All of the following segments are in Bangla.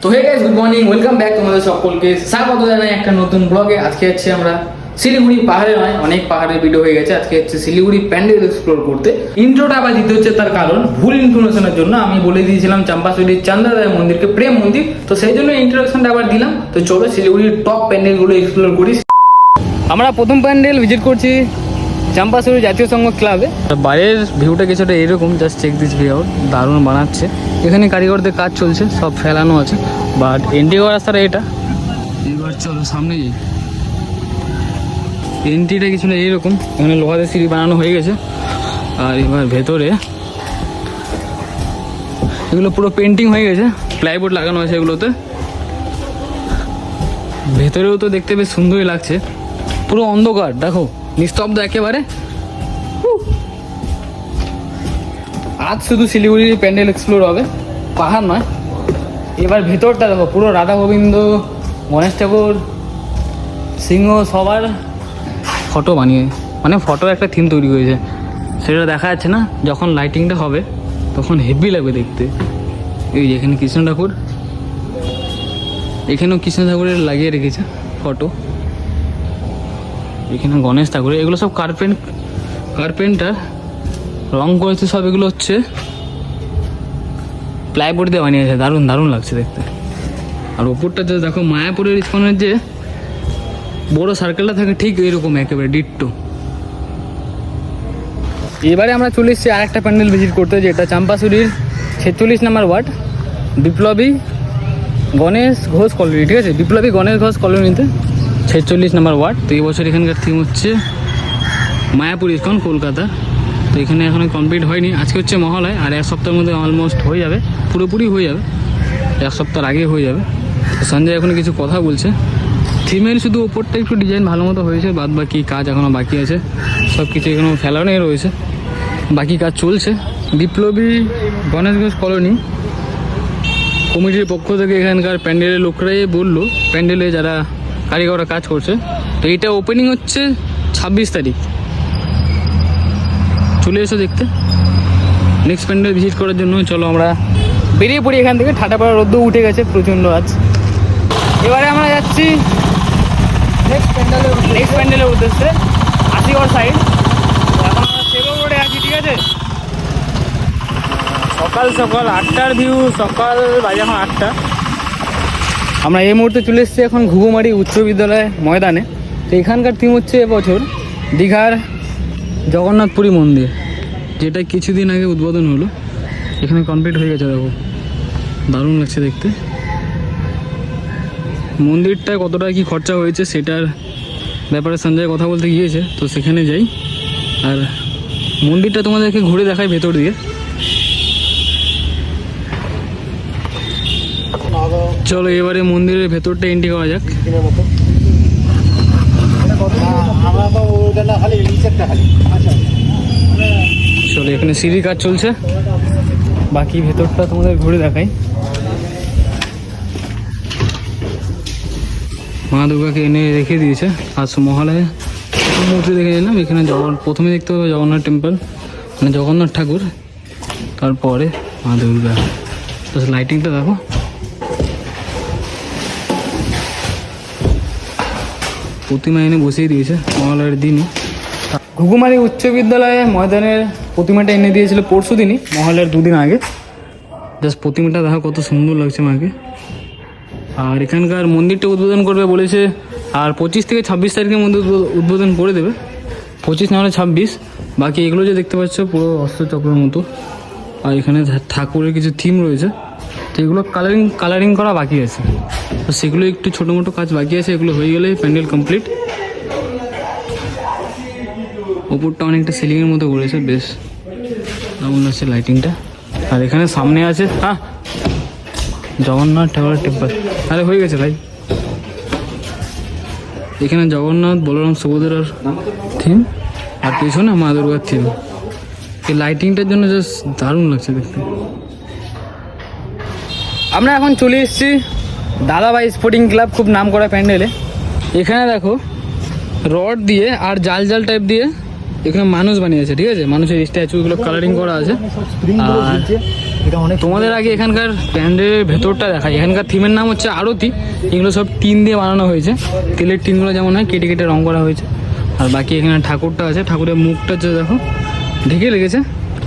তো hey guys, good morning, welcome back তোমাদের সকলকে স্বাগত জানাই একটা নতুন ব্লগে। আজকে হচ্ছে আমরা শিলিগুড়ি পাহাড়ে নয়, অনেক পাহাড়ের ভিডিও হয়ে গেছে। আজকে হচ্ছে শিলিগুড়ি প্যান্ডেল এক্সপ্লোর করতে। ইন্ট্রোটা আবার দিতে হচ্ছে, তার কারণ ভুল ইনফরমেশনের জন্য আমি বলে দিয়েছিলাম চাম্পাশরীর চান্দাদায় মন্দিরকে প্রেম মন্দির, তো সেই জন্য ইন্ট্রোডাকশনটা আবার দিলাম। তো চলো শিলিগুড়ির টপ প্যান্ডেলগুলো এক্সপ্লোর করি। আমরা প্রথম প্যান্ডেল ভিজিট করছি চাম্পাশরী জাতীয় সংঘ ক্লাবে। বাইরের ভিউটা কিছুটা এরকম, just check this view out, দারুণ বানাচ্ছে। এখানে কারিগরদের কাজ চলছে, সব ফেলানো আছে, বাট এন্ট্রি করার রাস্তাটা এটা। এবার চলো সামনে যাই। এন্ট্রিটা কিছুটা এইরকম, এখানে লোহাদের সিঁড়ি বানানো হয়ে গেছে। আর এবার ভেতরে এগুলো পুরো পেন্টিং হয়ে গেছে, প্লাইবোর্ড লাগানো আছে এগুলোতে। ভেতরেও তো দেখতে বেশ সুন্দরই লাগছে, পুরো অন্ধকার, দেখো নিস্তব্ধ একেবারে। আজ শুধু শিলিগুড়ির প্যান্ডেল এক্সপ্লোর হবে, পাহাড় নয়। এবার ভেতরটা দেখো, পুরো রাধা গোবিন্দ, গণেশ ঠাকুর, সিংহ সবার ফটো বানিয়ে, মানে ফটোর একটা থিম তৈরি হয়েছে। সেটা দেখা যাচ্ছে না, যখন লাইটিংটা হবে তখন হেভি লাগবে দেখতে। এই এখানে কৃষ্ণ ঠাকুর, এখানেও কৃষ্ণ ঠাকুরের লাগিয়ে রেখেছে ফটো। এখানে গণেশ ঠাকুর, এগুলো সব কার্পেন্টার রং করেছে সব। এগুলো হচ্ছে প্লাইবোর্ড দিয়ে বানিয়েছে, দারুণ দারুণ লাগছে দেখতে। আর ওপরটা যে দেখো, মায়াপুরের ইস্কনের যে বড় সার্কেলটা থাকে ঠিক এরকম একেবারে ডিট্টো। এবারে আমরা চলে এসেছি আর একটা প্যান্ডেল ভিজিট করতে, যেটা চাম্পাশরীর 46 নম্বর ওয়ার্ড, বিপ্লবী গণেশ ঘোষ কলোনি। ঠিক আছে, বিপ্লবী গণেশ ঘোষ কলোনিতে 46 নম্বর ওয়ার্ড। তো এই বছর এখানকার থিম হচ্ছে মায়াপুর ইস্কন কলকাতা। তো এখানে এখনো কমপ্লিট হয়নি, আজকে হচ্ছে মহালয়, আর এক সপ্তাহের মধ্যে অলমোস্ট হয়ে যাবে, পুরোপুরি হয়ে যাবে, এক সপ্তাহ আগে হয়ে যাবে। সঞ্জয় এখন কিছু কথা বলছে। থিমের শুধু ওপরটা একটু ডিজাইন ভালো মতো হয়েছে, বাদ বাকি কাজ এখনও বাকি আছে, সব কিছু এখনও ফেলানোই রয়েছে, বাকি কাজ চলছে। বিপ্লবী গণেশ ঘোষ কলোনি কমিটির পক্ষ থেকে এখানকার প্যান্ডেলের লোকরাই বললো, প্যান্ডেলে যারা কারিগররা কাজ করছে, তো এটা ওপেনিং হচ্ছে 26 তারিখ। চলে এসো দেখতে, নেক্সট প্যান্ডেল ভিজিট করার জন্য। চলো আমরা বেরিয়ে পড়ি এখান থেকে, ঠাটা পড়া রোদ্দু উঠে গেছে প্রচণ্ড আজ। এবারে আমরা যাচ্ছি নেক্সট প্যান্ডেলের উদ্দেশ্যে, আশিগড় সাইড। এখন আমরা সেরো রোডে আছি, ঠিক আছে। সকাল সকাল 8টার ভিউ, সকাল বাজে এখন 8টা। আমরা এই মুহূর্তে চলে এসেছি এখন ঘুঘুমারি উচ্চ বিদ্যালয় ময়দানে। তো এখানকার থিম হচ্ছে এবছর দীঘার জগন্নাথপুরী মন্দির, যেটা কিছুদিন আগে উদ্বোধন হলো। এখানে কমপ্লিট হয়ে গেছে, দেখো দারুণ লাগছে দেখতে। মন্দিরটা কতটা কি খরচা হয়েছে সেটার ব্যাপারে সঞ্জয় কথা বলতে গিয়েছে, তো সেখানে যাই আর মন্দিরটা তোমাদেরকে ঘুরে দেখাই ভেতর দিয়ে। চলো এবারে মন্দিরের ভেতরটা এন্ট্রি করা যাক। চলো, এখানে সিঁড়ির কাজ চলছে, বাকি ভেতরটা তোমাদের ঘুরে দেখাই। মা দুর্গাকে এনে রেখে দিয়েছে, আজ মহালয়ে মূর্তি দেখে নিলাম। এখানে প্রথমে দেখতে পাবে জগন্নাথ টেম্পল, মানে জগন্নাথ ঠাকুর, তারপরে মা দুর্গা। তো লাইটিংটা দেখো, প্রতিমা এনে বসিয়ে দিয়েছে মহালয়ের দিনই। ঘুঘুমারি উচ্চ বিদ্যালয়ে ময়দানের প্রতিমাটা এনে দিয়েছিল পরশু দিনই, মহালয়ের 2 দিন আগে। জাস্ট প্রতিমাটা দেখো কত সুন্দর লাগছে মাকে। আর এখানকার মন্দিরটা উদ্বোধন করবে বলেছে, আর 25 থেকে 26 তারিখের মধ্যে উদ্বোধন করে দেবে, 25 না হলে 26। বাকি এগুলো যে দেখতে পাচ্ছ পুরো অস্ত্রচক্রের মতো, আর এখানে ঠাকুরের কিছু থিম রয়েছে, তো এগুলো কালারিং করা বাকি আছে, তো সেগুলো একটু ছোটো মোটো কাজ বাকি আছে, এগুলো হয়ে গেলে প্যান্ডেল কমপ্লিট। ওপরটা অনেকটা সিলিংয়ের মতো করেছে, বেশ দারুণ লাগছে লাইটিংটা। আর এখানে সামনে আছে জগন্নাথ ঠাকুরের টেম্পল। আরে হয়ে গেছে ভাই, এখানে জগন্নাথ, বলরাম, সুভদ্রার থিম, আর পেছনে মা দুর্গার থিম। এই লাইটিংটার জন্য জাস্ট দারুণ লাগছে দেখতে। আমরা এখন চলে এসেছি দাদাভাই স্পোর্টিং ক্লাব, খুব নাম করা প্যান্ডেলে। এখানে দেখো রড দিয়ে আর জাল জাল টাইপ দিয়ে এখানে মানুষ বানিয়েছে, ঠিক আছে, মানুষের স্ট্যাচুগুলো কালারিং করা আছে। আর এটা অনেক তোমাদের আগে এখানকার প্যান্ডেলের ভেতরটা দেখাই। এখানকার থিমের নাম হচ্ছে আরতি। এগুলো সব টিন দিয়ে বানানো হয়েছে, তেলের টিনগুলো যেমন হয় কেটে কেটে রং করা হয়েছে। আর বাকি এখানে ঠাকুরটা আছে, ঠাকুরের মুখটা হচ্ছে দেখো ঢেকে লেগেছে।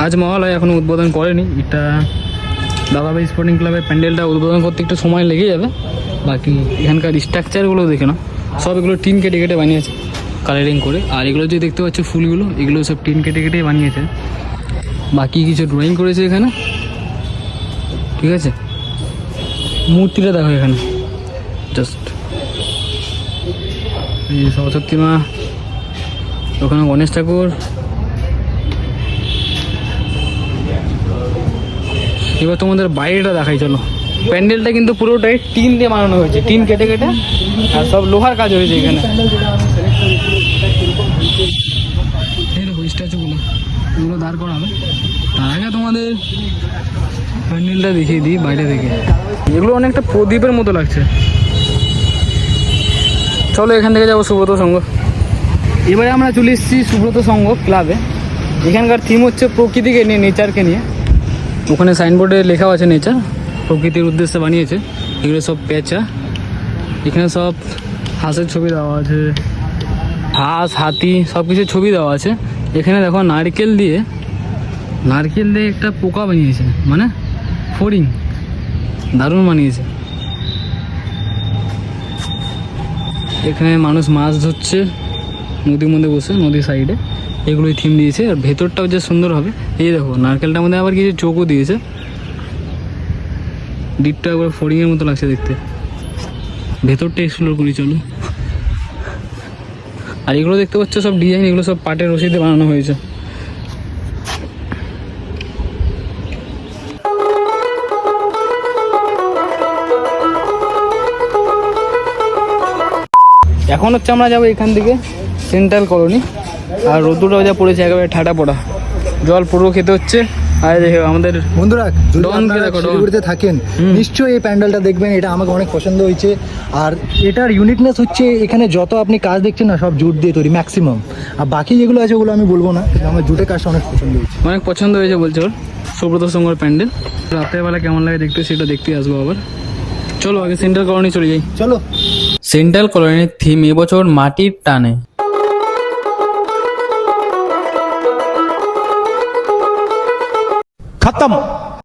আজ মহালয়, এখনও উদ্বোধন করেনি। এটা দাদাভাই স্পোর্টিং ক্লাবের প্যান্ডেলটা উদ্বোধন করতে একটু সময় লেগে যাবে। বাকি এখানকার স্ট্রাকচারগুলো দেখে না, সব এগুলো টিন কেটে কেটে বানিয়েছে কালারিং করে। আর এগুলো যে দেখতে পাচ্ছ ফুলগুলো, এগুলো সব টিন কেটে কেটে বানিয়েছে। বাকি কিছু ড্রয়িং করেছে এখানে, ঠিক আছে। মূর্তিটা দেখো এখানে, জাস্ট এই সরস্বতী মা, ওখানে গণেশ ঠাকুর। এবার তোমাদের বাইরেটা দেখাই চলো। প্যান্ডেলটা কিন্তু পুরোটাই টিন দিয়ে বানানো হয়েছে, টিন কেটে কেটে, আর সব লোহার কাজ হয়েছে এখানে। এই দেখো স্ট্যাচুগুলো, এগুলো দাঁড় করা হবে। তার আগে তোমাদের প্যান্ডেলটা দেখিয়ে দিই বাইরে থেকে। এগুলো অনেকটা প্রদীপের মতো লাগছে। চলো এখান থেকে যাবো সুব্রত সংঘ। এবারে আমরা চলে এসেছি সুব্রত সংঘ ক্লাবে। এখানকার থিম হচ্ছে প্রকৃতিকে নিয়ে, নেচারকে নিয়ে। ওখানে সাইনবোর্ডে লেখাও আছে নেচার, প্রকৃতির উদ্দেশ্যে বানিয়েছে। এগুলো সব পেঁচা, এখানে সব হাঁসের ছবি দেওয়া আছে, হাঁস, হাতি, সব কিছু ছবি দেওয়া আছে। এখানে দেখো নারকেল দিয়ে একটা পোকা বানিয়েছে, মানে ফড়িং, দারুণ বানিয়েছে। এখানে মানুষ মাছ ধরছে নদীর মধ্যে বসে, নদীর সাইডে। এগুলোই থিম দিয়েছে। আর ভেতরটাও যে সুন্দর হবে, এই দেখো নারকেলটার মধ্যে আবার কিছু চোখও দিয়েছে। ডিপটা একবার ফড়িংয়ের মতো লাগছে দেখতে। ভেতরটা এক্সপ্লোর করি চলো। আর এগুলো দেখতে পাচ্ছ সব ডিজাইন, এগুলো সব পাটের রশিদে বানানো হয়েছে। এখন হচ্ছে আমরা যাবো এখান থেকে সেন্ট্রাল কলোনি। আর রোদ্দুরটাও যা পড়েছে একেবারে ঠাটা পড়া, জল পুরো খেতে হচ্ছে। আর দেখো আমাদের বন্ধুরা, যদি ডনকে আপনারা দেখো, ডন। শিলিগুড়িতে থাকেন নিশ্চয়ই এই প্যান্ডেলটা দেখবেন। এটা আমাকে অনেক পছন্দ হয়েছে। আর এটার ইউনিকনেস হচ্ছে এখানে যত আপনি কাজ দেখছেন না, সব জুট দিয়ে তৈরি ম্যাক্সিমাম। আর বাকি যেগুলো আছে ওগুলো আমি বলবো না, কিন্তু আমার জুটের কাজটা অনেক পছন্দ হয়েছে। অনেক পছন্দ হয়েছে বলছে ওর। সুব্রত সংঘর প্যান্ডেল রাতের বেলা কেমন লাগে দেখতে, সেটা দেখতে আসবো আবার। চলো আগে সেন্ট্রাল কলোনি চলে যাই। চলো। সেন্ট্রাল কলোনির থিম এবছর মাটির টানে। খতম।